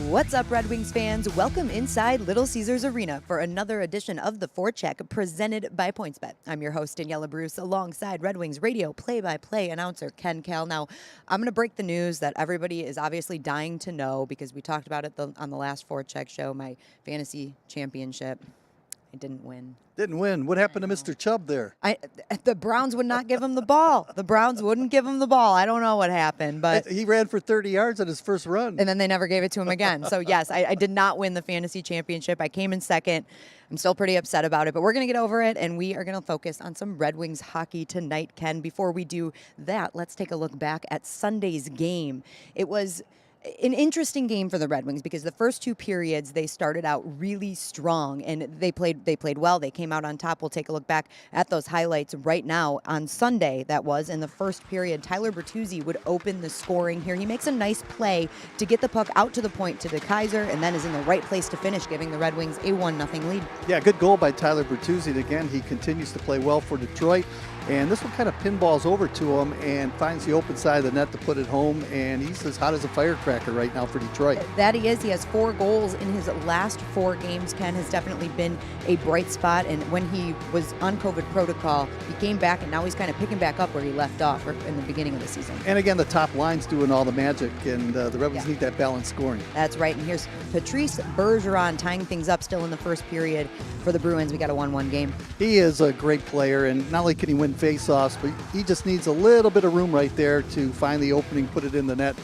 What's up, Red Wings fans? Welcome inside Little Caesars Arena for another edition of the Forecheck presented by PointsBet. I'm your host, Daniella Bruce, alongside Red Wings radio play-by-play announcer Ken Kal. Now, I'm going to break the news that everybody is obviously dying to know because we talked about it on the last Forecheck show, my fantasy championship. I didn't win. Didn't win. What happened to Mr. Chubb there? The Browns would not give him the ball. The Browns wouldn't give him the ball. I don't know what happened, but He ran for 30 yards on his first run. and then they never gave it to him again. So yes, I did not win the fantasy championship. I came in second. I'm still pretty upset about it, but we're going to get over it, and we are going to focus on some Red Wings hockey tonight, Ken. Before we do that, let's take a look back at Sunday's game. It was an interesting game for the Red Wings because the first two periods they started out really strong and they played well. They came out on top. We'll take a look back at those highlights right now. On Sunday, that was in the first period, Tyler Bertuzzi would open the scoring here. He makes a nice play to get the puck out to the point to De Kaiser and then is in the right place to finish, giving the Red Wings a 1-0 lead. Yeah, good goal by Tyler Bertuzzi. Again, he continues to play well for Detroit. And this one kind of pinballs over to him and finds the open side of the net to put it home. And he's as hot as a firecracker right now for Detroit. That he is. He has 4 goals in his last 4 games. Ken has definitely been a bright spot. And when he was on COVID protocol, he came back and now he's kind of picking back up where he left off in the beginning of the season. And again, the top line's doing all the magic. And the Red Wings need that balanced scoring. That's right. And here's Patrice Bergeron tying things up still in the first period for the Bruins. We got a 1-1 game. He is a great player. And not only can he win face-offs, but he just needs a little bit of room right there to find the opening, put it in the net.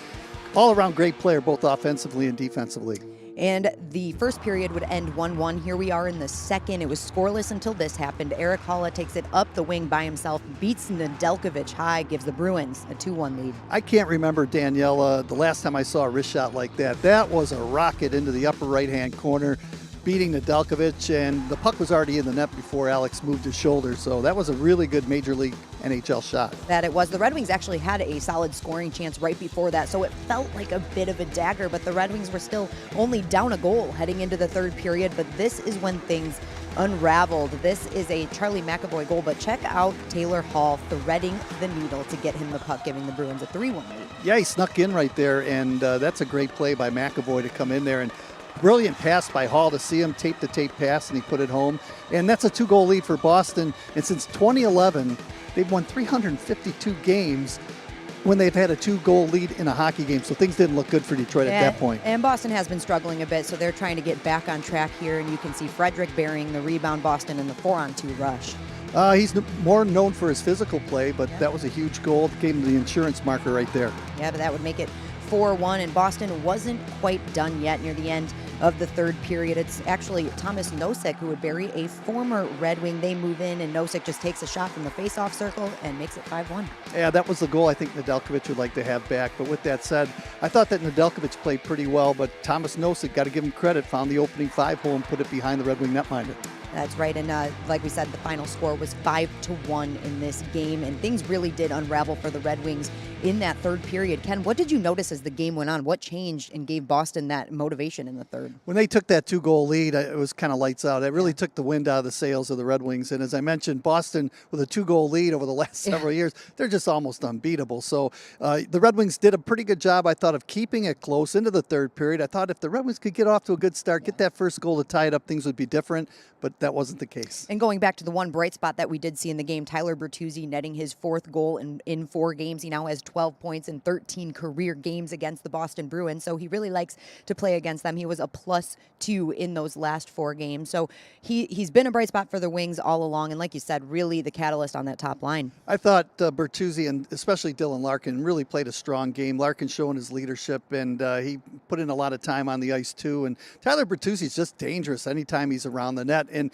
All-around great player, both offensively and defensively. And the first period would end 1-1. Here we are in the second. It was scoreless until this happened. Erik Haula takes it up the wing by himself, beats Nedeljkovic high, gives the Bruins a 2-1 lead. I can't remember, Daniella, the last time I saw a wrist shot like that. That was a rocket into the upper right-hand corner, beating Nedeljkovic, and the puck was already in the net before Alex moved his shoulder. So that was a really good Major League NHL shot. That it was. The Red Wings actually had a solid scoring chance right before that, so it felt like a bit of a dagger, but the Red Wings were still only down a goal heading into the third period, but this is when things unraveled. This is a Charlie McAvoy goal, but check out Taylor Hall threading the needle to get him the puck, giving the Bruins a 3-1 lead. Yeah, he snuck in right there, and that's a great play by McAvoy to come in there. And brilliant pass by Hall to see him tape-to-tape pass, and he put it home. And that's a 2-goal lead for Boston. And since 2011, they've won 352 games when they've had a 2-goal lead in a hockey game. So things didn't look good for Detroit at that point. And Boston has been struggling a bit, so they're trying to get back on track here. And you can see Frederick burying the rebound, Boston in the 4-on-2 rush. He's more known for his physical play, but that was a huge goal. It gave him the insurance marker right there. Yeah, but that would make it 4-1, and Boston wasn't quite done yet near the end of the third period. It's actually Thomas Nosek who would bury a former Red Wing. They move in, and Nosek just takes a shot from the face-off circle and makes it 5-1. Yeah, that was the goal I think Nedeljkovic would like to have back. But with that said, I thought that Nedeljkovic played pretty well, but Thomas Nosek, got to give him credit, found the opening 5-hole and put it behind the Red Wing netminder. That's right, and like we said, the final score was 5-1 in this game, and things really did unravel for the Red Wings in that third period. Ken, what did you notice as the game went on? What changed and gave Boston that motivation in the third? When they took that 2-goal lead, it was kind of lights out. It really took the wind out of the sails of the Red Wings, and as I mentioned, Boston with a 2-goal lead over the last several years, they're just almost unbeatable. So the Red Wings did a pretty good job, I thought, of keeping it close into the third period. I thought if the Red Wings could get off to a good start, get that first goal to tie it up, things would be different, but that wasn't the case. And going back to the one bright spot that we did see in the game, Tyler Bertuzzi netting his 4th goal in 4 games. He now has 12 points in 13 career games against the Boston Bruins, so he really likes to play against them. He was a +2 in those last 4 games, so he's been a bright spot for the Wings all along, and like you said, really the catalyst on that top line. I thought Bertuzzi and especially Dylan Larkin really played a strong game. Larkin showing his leadership, and he put in a lot of time on the ice too, and Tyler Bertuzzi is just dangerous anytime he's around the net. And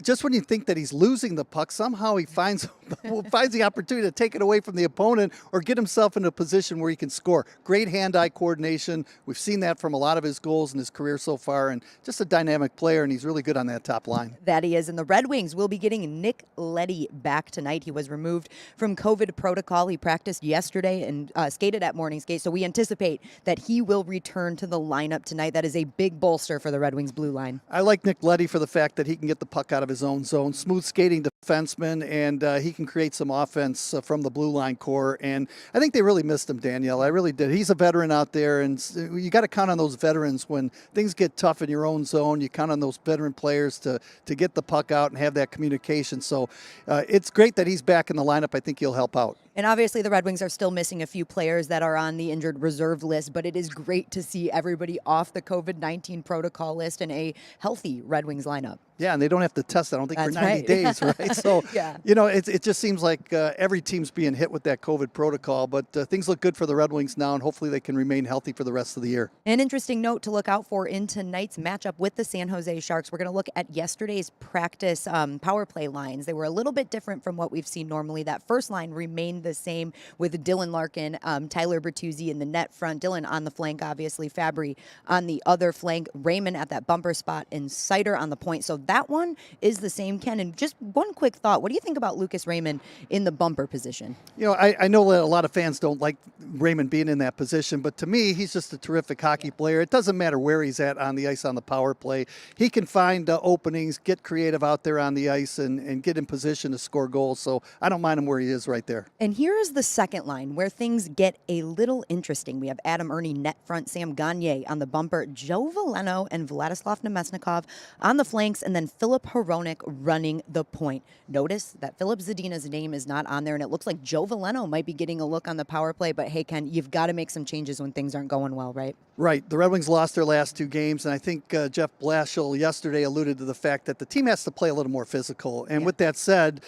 just when you think that he's losing the puck, somehow he finds the opportunity to take it away from the opponent or get himself in a position where he can score. Great hand-eye coordination. We've seen that from a lot of his goals in his career so far, and just a dynamic player, and he's really good on that top line. That he is, and the Red Wings will be getting Nick Leddy back tonight. He was removed from COVID protocol. He practiced yesterday and skated at morning skate, so we anticipate that he will return to the lineup tonight. That is a big bolster for the Red Wings blue line. I like Nick Leddy for the fact that he can get the puck out of his own zone. Smooth skating defenseman, and he can create some offense from the blue line core. And I think they really missed him, Danielle. I really did. He's a veteran out there, and you got to count on those veterans when things get tough in your own zone. You count on those veteran players to get the puck out and have that communication. So it's great that he's back in the lineup. I think he'll help out. And obviously the Red Wings are still missing a few players that are on the injured reserve list, but it is great to see everybody off the COVID-19 protocol list and a healthy Red Wings lineup. Yeah, and they don't have to test, I don't think, That's for 90 right. days, right? So, yeah. It just seems like every team's being hit with that COVID protocol, but things look good for the Red Wings now, and hopefully they can remain healthy for the rest of the year. An interesting note to look out for in tonight's matchup with the San Jose Sharks. We're going to look at yesterday's practice power play lines. They were a little bit different from what we've seen normally. That first line remained the same with Dylan Larkin, Tyler Bertuzzi in the net front, Dylan on the flank, obviously, Fabry on the other flank, Raymond at that bumper spot, and Sider on the point. So that one is the same, Ken. And just one quick thought, what do you think about Lucas Raymond in the bumper position? I know that a lot of fans don't like Raymond being in that position, but to me, he's just a terrific hockey player. It doesn't matter where he's at on the ice on the power play. He can find openings, get creative out there on the ice, and get in position to score goals. So I don't mind him where he is right there. And here is the second line where things get a little interesting. We have Adam Ernie net front, Sam Gagner on the bumper, Joe Veleno and Vladislav Nemesnikov on the flanks, and then Philip Hronek running the point. Notice that Philip Zadina's name is not on there, and it looks like Joe Veleno might be getting a look on the power play, but hey, Ken, you've got to make some changes when things aren't going well, right? Right. The Red Wings lost their last two games, and I think Jeff Blashill yesterday alluded to the fact that the team has to play a little more physical. And with that said,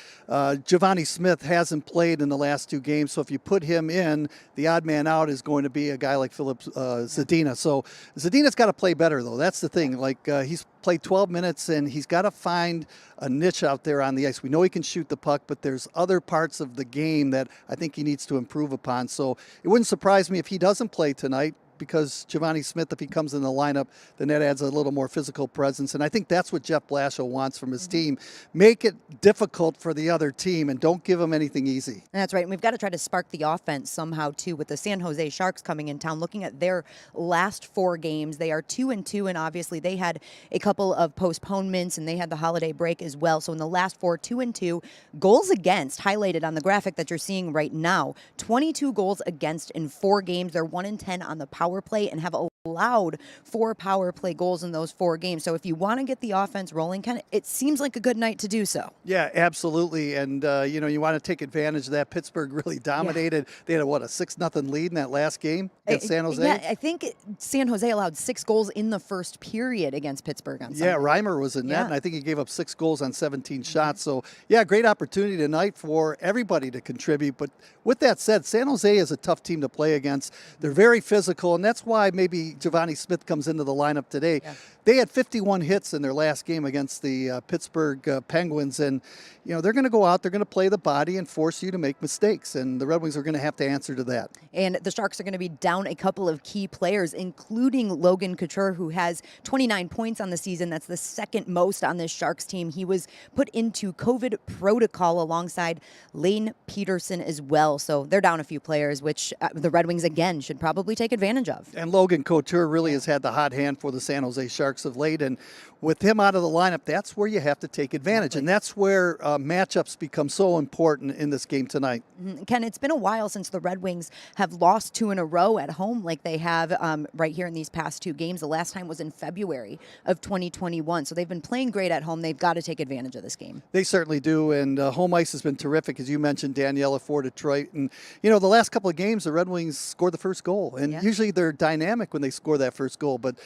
Giovanni Smith hasn't played in the last two games, so if you put him in, the odd man out is going to be a guy like Philip Zadina. So Zadina's got to play better, though. That's the thing. He's played 12 minutes, and he's got to find a niche out there on the ice. We know he can shoot the puck, but there's other parts of the game that I think he needs to improve upon. So it wouldn't surprise me if he doesn't play tonight, because Giovanni Smith, if he comes in the lineup, then that adds a little more physical presence. And I think that's what Jeff Blashill wants from his team. Make it difficult for the other team and don't give them anything easy. That's right. And we've got to try to spark the offense somehow, too, with the San Jose Sharks coming in town. Looking at their last four games, they are 2-2, and obviously they had a couple of postponements, and they had the holiday break as well. So in the last four, 2-2, goals against, highlighted on the graphic that you're seeing right now, 22 goals against in 4 games. They're 1-10 on the power play and have allowed 4 power play goals in those 4 games. So if you want to get the offense rolling, it seems like a good night to do so. Yeah, absolutely. And, you want to take advantage of that. Pittsburgh really dominated. Yeah. They had, a 6-0 lead in that last game against San Jose? Yeah, I think San Jose allowed 6 goals in the first period against Pittsburgh on Sunday. Yeah, Reimer was in net, and I think he gave up 6 goals on 17 shots. So, yeah, great opportunity tonight for everybody to contribute. But with that said, San Jose is a tough team to play against. They're very physical, and that's why maybe Giovanni Smith comes into the lineup today. Yeah. They had 51 hits in their last game against the Pittsburgh Penguins, and they're going to go out, they're going to play the body and force you to make mistakes, and the Red Wings are going to have to answer to that. And the Sharks are going to be down a couple of key players, including Logan Couture, who has 29 points on the season. That's the second most on this Sharks team. He was put into COVID protocol alongside Lane Peterson as well. So they're down a few players, which the Red Wings, again, should probably take advantage of. And Logan Couture really has had the hot hand for the San Jose Sharks of late, and with him out of the lineup, that's where you have to take advantage, and that's where matchups become so important in this game tonight. Ken, it's been a while since the Red Wings have lost 2 in a row at home like they have right here in these past 2 games. The last time was in February of 2021, so they've been playing great at home. They've got to take advantage of this game. They certainly do, and home ice has been terrific, as you mentioned, Daniella, for Detroit. And, the last couple of games, the Red Wings scored the first goal, and usually they're dynamic when they score that first goal, but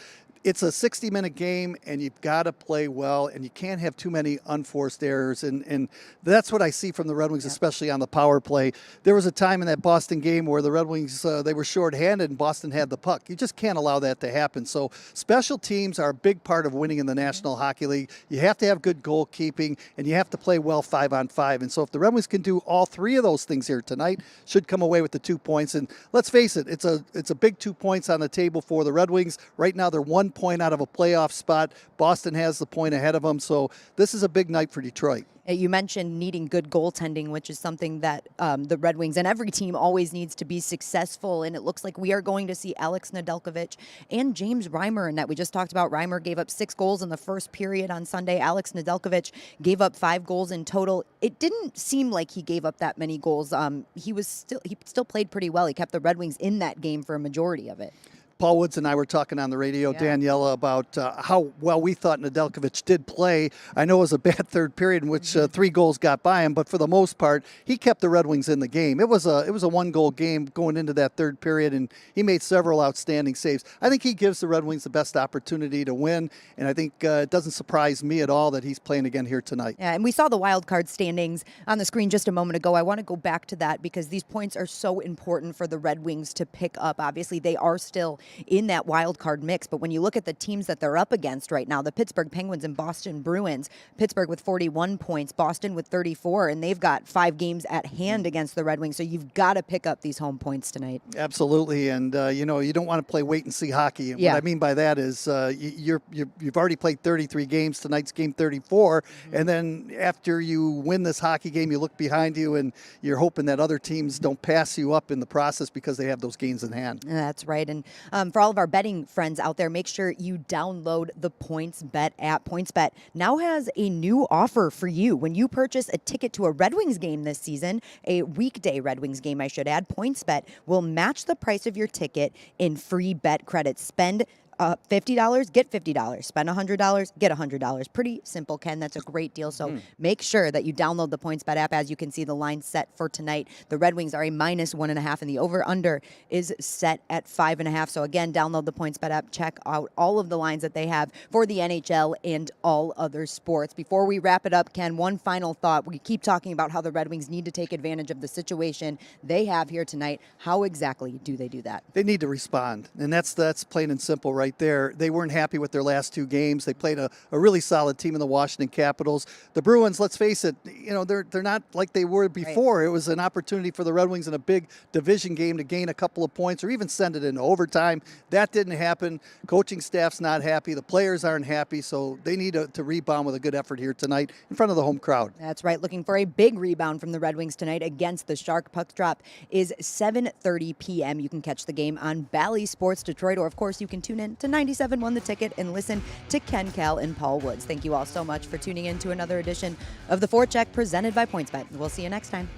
it's a 60-minute game, and you've got to play well, and you can't have too many unforced errors, and that's what I see from the Red Wings, especially on the power play. There was a time in that Boston game where the Red Wings, they were shorthanded, and Boston had the puck. You just can't allow that to happen. So special teams are a big part of winning in the National Hockey League. You have to have good goalkeeping, and you have to play well 5-on-5. And so if the Red Wings can do all 3 of those things here tonight, should come away with the 2 points. And let's face it, it's a big 2 points on the table for the Red Wings. Right now they're 1 1 point out of a playoff spot. Boston has the point ahead of them, so this is a big night for Detroit. You mentioned needing good goaltending, which is something that the Red Wings and every team always needs to be successful. And it looks like we are going to see Alex Nedeljkovic and James Reimer in net. We just talked about Reimer gave up 6 goals in the first period on Sunday. Alex Nedeljkovic gave up 5 goals in total. It didn't seem like he gave up that many goals. He still played pretty well. He kept the Red Wings in that game for a majority of it. Paul Woods and I were talking on the radio, Daniella, about how well we thought Nedeljkovic did play. I know it was a bad third period in which 3 goals got by him, but for the most part, he kept the Red Wings in the game. It was a 1-goal game going into that third period, and he made several outstanding saves. I think he gives the Red Wings the best opportunity to win, and I think it doesn't surprise me at all that he's playing again here tonight. Yeah, and we saw the wild card standings on the screen just a moment ago. I want to go back to that because these points are so important for the Red Wings to pick up. Obviously, they are still in that wild card mix, but when you look at the teams that they're up against right now, the Pittsburgh Penguins and Boston Bruins, Pittsburgh with 41 points, Boston with 34, and they've got 5 games at hand against the Red Wings, so you've got to pick up these home points tonight. Absolutely, and you don't want to play wait and see hockey. And what I mean by that is you've already played 33 games. Tonight's game 34, and then after you win this hockey game, you look behind you and you're hoping that other teams don't pass you up in the process because they have those games in hand. That's right, and for all of our betting friends out there, make sure you download the PointsBet app. PointsBet now has a new offer for you. When you purchase a ticket to a Red Wings game this season, a weekday Red Wings game, I should add, PointsBet will match the price of your ticket in free bet credits. Spend $50, get $50. Spend $100, get $100. Pretty simple, Ken. That's a great deal. So make sure that you download the PointsBet app. As you can see, the line set for tonight. The Red Wings are a -1.5, and the over-under is set at 5.5. So again, download the PointsBet app. Check out all of the lines that they have for the NHL and all other sports. Before we wrap it up, Ken, one final thought. We keep talking about how the Red Wings need to take advantage of the situation they have here tonight. How exactly do they do that? They need to respond, and that's plain and simple right there. They weren't happy with their last 2 games. They played a really solid team in the Washington Capitals. The Bruins, let's face it, they're not like they were before. Right. It was an opportunity for the Red Wings in a big division game to gain a couple of points or even send it into overtime. That didn't happen. Coaching staff's not happy. The players aren't happy, so they need to rebound with a good effort here tonight in front of the home crowd. That's right. Looking for a big rebound from the Red Wings tonight against the Shark. Puck drop is 7:30 p.m. You can catch the game on Bally Sports Detroit, or of course you can tune in to 97.1 The Ticket and listen to Ken, Kal, and Paul Woods. Thank you all so much for tuning in to another edition of the Forecheck presented by PointsBet. We'll see you next time.